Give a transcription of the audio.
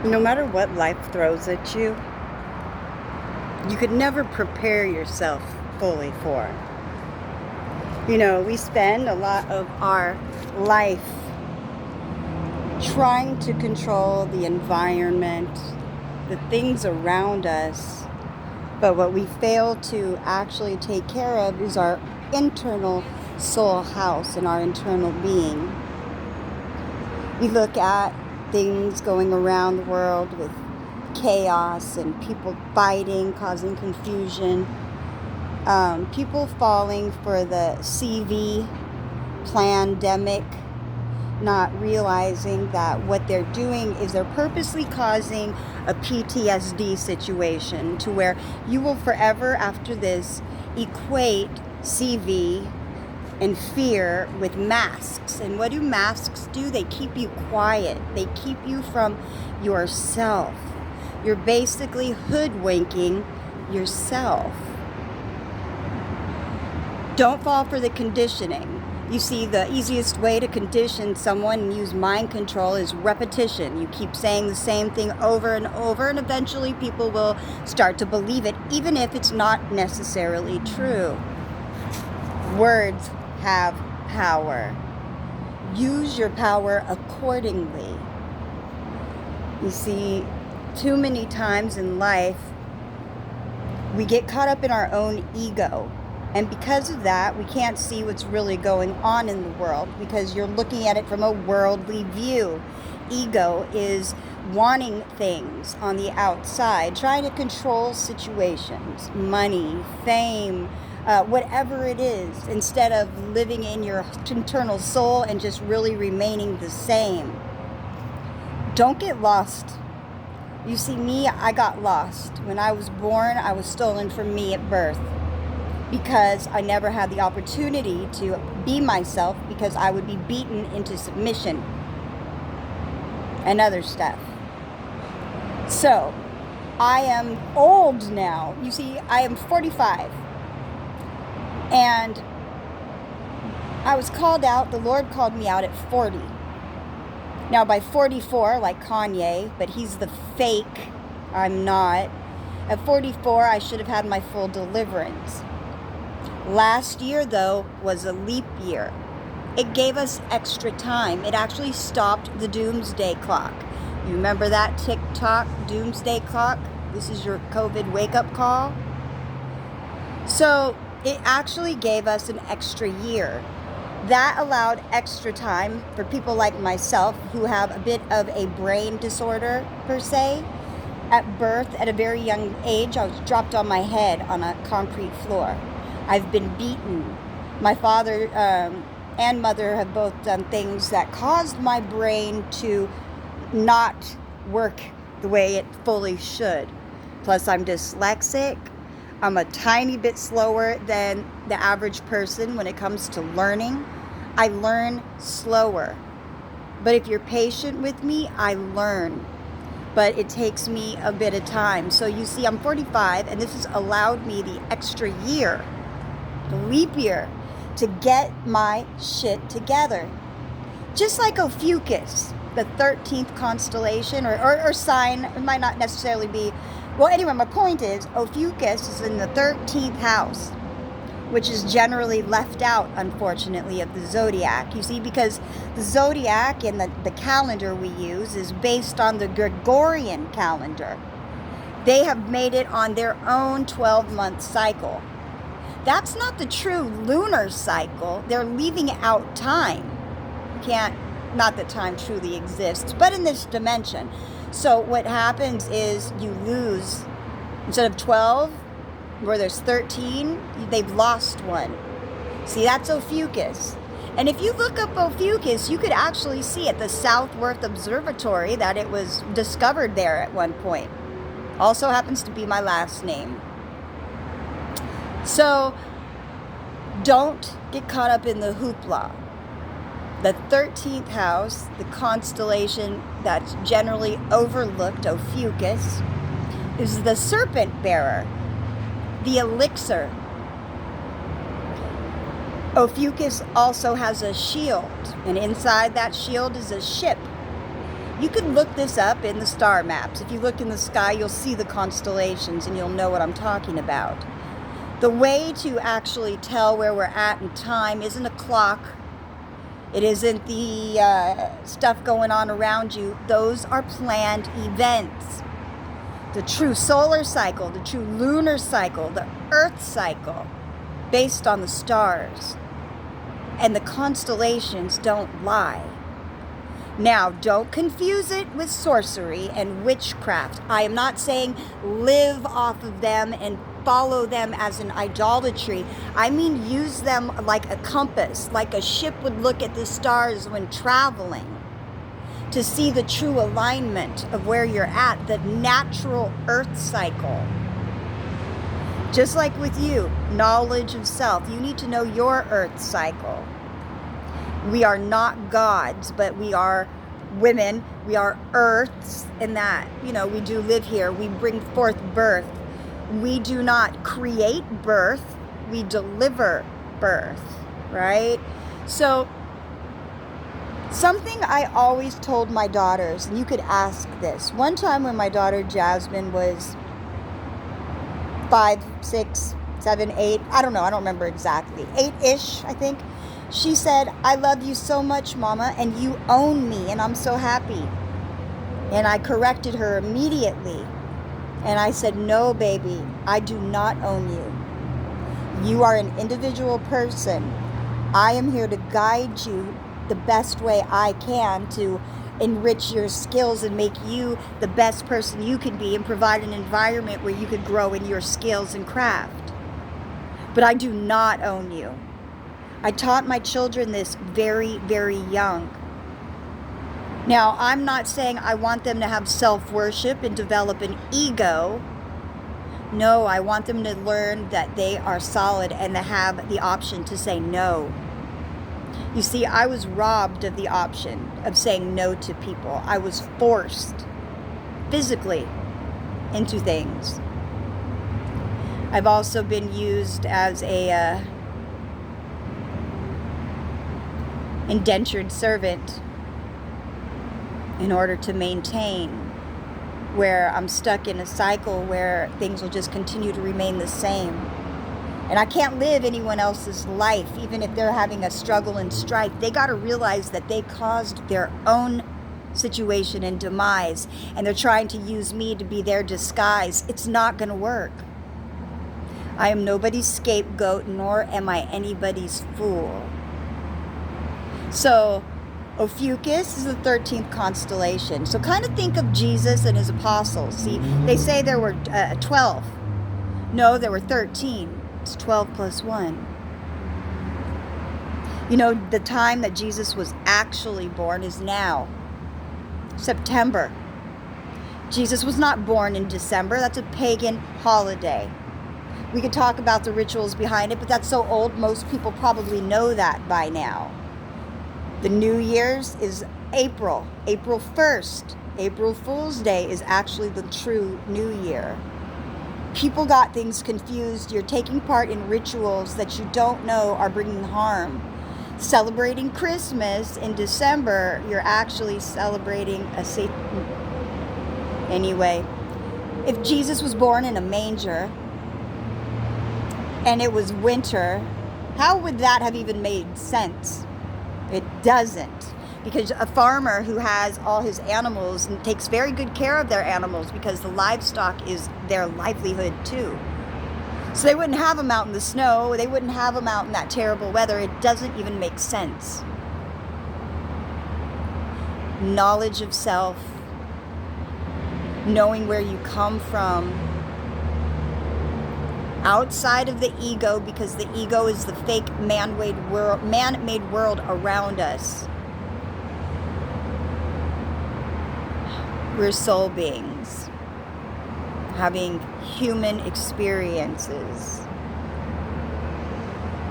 No matter what life throws at you, you could never prepare yourself fully for. We spend a lot of our life trying to control the environment, the things around us, but what we fail to actually take care of is our internal soul house and our internal being. We look at things going around the world with chaos and people fighting, causing confusion, people falling for the CV pandemic, not realizing that what they're doing is they're purposely causing a PTSD situation to where you will forever after this equate CV and fear with masks. And what do masks do? They keep you quiet. They keep you from yourself. You're basically hoodwinking yourself. Don't fall for the conditioning. You see, the easiest way to condition someone and use mind control is repetition. You keep saying the same thing over and over, and eventually people will start to believe it, even if it's not necessarily true. Words have power. Use your power accordingly. You see, too many times in life, we get caught up in our own ego. And because of that, we can't see what's really going on in the world because you're looking at it from a worldly view. Ego is wanting things on the outside, trying to control situations, money, fame, whatever it is, instead of living in your internal soul and just really remaining the same. Don't get lost. You see, me, I got lost. When I was born, I was stolen from me at birth because I never had the opportunity to be myself because I would be beaten into submission and other stuff. So, I am old now. You see, I am 45. And I was called out, the Lord called me out at 40. Now by 44, like Kanye, but he's the fake, I'm not. At 44, I should have had my full deliverance. Last year, though, was a leap year. It gave us extra time. It actually stopped the doomsday clock. You remember that TikTok doomsday clock? This is your COVID wake-up call. So it actually gave us an extra year. That allowed extra time for people like myself who have a bit of a brain disorder, per se. At birth, at a very young age, I was dropped on my head on a concrete floor. I've been beaten. My father and mother have both done things that caused my brain to not work the way it fully should. Plus, I'm dyslexic. I'm a tiny bit slower than the average person when it comes to learning. I learn slower. But if you're patient with me, I learn. But it takes me a bit of time. So you see, I'm 45, and this has allowed me the extra year, the leap year, to get my shit together. Just like Ophiuchus, the 13th constellation or sign, it might not necessarily be. Well, anyway, my point is, Ophiuchus is in the 13th house, which is generally left out, unfortunately, of the zodiac. You see, because the zodiac and the calendar we use is based on the Gregorian calendar. They have made it on their own 12-month cycle. That's not the true lunar cycle. They're leaving out time. Not that time truly exists, but in this dimension. So what happens is you lose, instead of 12, where there's 13, they've lost one. See, that's Ophiuchus. And if you look up Ophiuchus, you could actually see at the Southworth Observatory that it was discovered there at one point. Also happens to be my last name. So, don't get caught up in the hoopla. The 13th house, the constellation that's generally overlooked, Ophiuchus, is the serpent bearer, the elixir. Ophiuchus also has a shield, and inside that shield is a ship. You could look this up in the star maps. If you look in the sky, you'll see the constellations and you'll know what I'm talking about. The way to actually tell where we're at in time isn't a clock. It isn't the stuff going on around you. Those are planned events. The true solar cycle, the true lunar cycle, the earth cycle, based on the stars. And the constellations don't lie. Now, don't confuse it with sorcery and witchcraft. I am not saying live off of them and follow them as an idolatry. I mean use them like a compass, like a ship would look at the stars when traveling to see the true alignment of where you're at, the natural earth cycle. Just like with you, knowledge of self. You need to know your earth cycle. We are not gods, but we are women. We are earths in that, we do live here. We bring forth birth. We do not create birth. We deliver birth, right? So something I always told my daughters, and you could ask this. One time when my daughter Jasmine was 5, 6, 7, 8, I don't remember exactly, 8-ish, I think. She said, I love you so much, Mama, and you own me, and I'm so happy. And I corrected her immediately. And I said, no, baby, I do not own you. You are an individual person. I am here to guide you the best way I can to enrich your skills and make you the best person you can be and provide an environment where you could grow in your skills and craft. But I do not own you. I taught my children this very, very young. Now, I'm not saying I want them to have self-worship and develop an ego. No, I want them to learn that they are solid and to have the option to say no. You see, I was robbed of the option of saying no to people. I was forced physically into things. I've also been used as a indentured servant in order to maintain, where I'm stuck in a cycle where things will just continue to remain the same. And I can't live anyone else's life, even if they're having a struggle and strife. They got to realize that they caused their own situation and demise, and they're trying to use me to be their disguise. It's not going to work. I am nobody's scapegoat, nor am I anybody's fool. So, Ophiuchus is the 13th constellation. So kind of think of Jesus and his apostles. See, they say there were 12. No, there were 13. It's 12 plus 1. The time that Jesus was actually born is now. September. Jesus was not born in December. That's a pagan holiday. We could talk about the rituals behind it, but that's so old, most people probably know that by now. The New Year's is April 1st. April Fool's Day is actually the true New Year. People got things confused. You're taking part in rituals that you don't know are bringing harm. Celebrating Christmas in December, you're actually celebrating a Satan. Anyway, if Jesus was born in a manger and it was winter, how would that have even made sense? It doesn't, because a farmer who has all his animals and takes very good care of their animals, because the livestock is their livelihood too. So they wouldn't have them out in the snow. They wouldn't have them out in that terrible weather. It doesn't even make sense. Knowledge of self, knowing where you come from, outside of the ego, because the ego is the fake man-made world around us. We're soul beings having human experiences.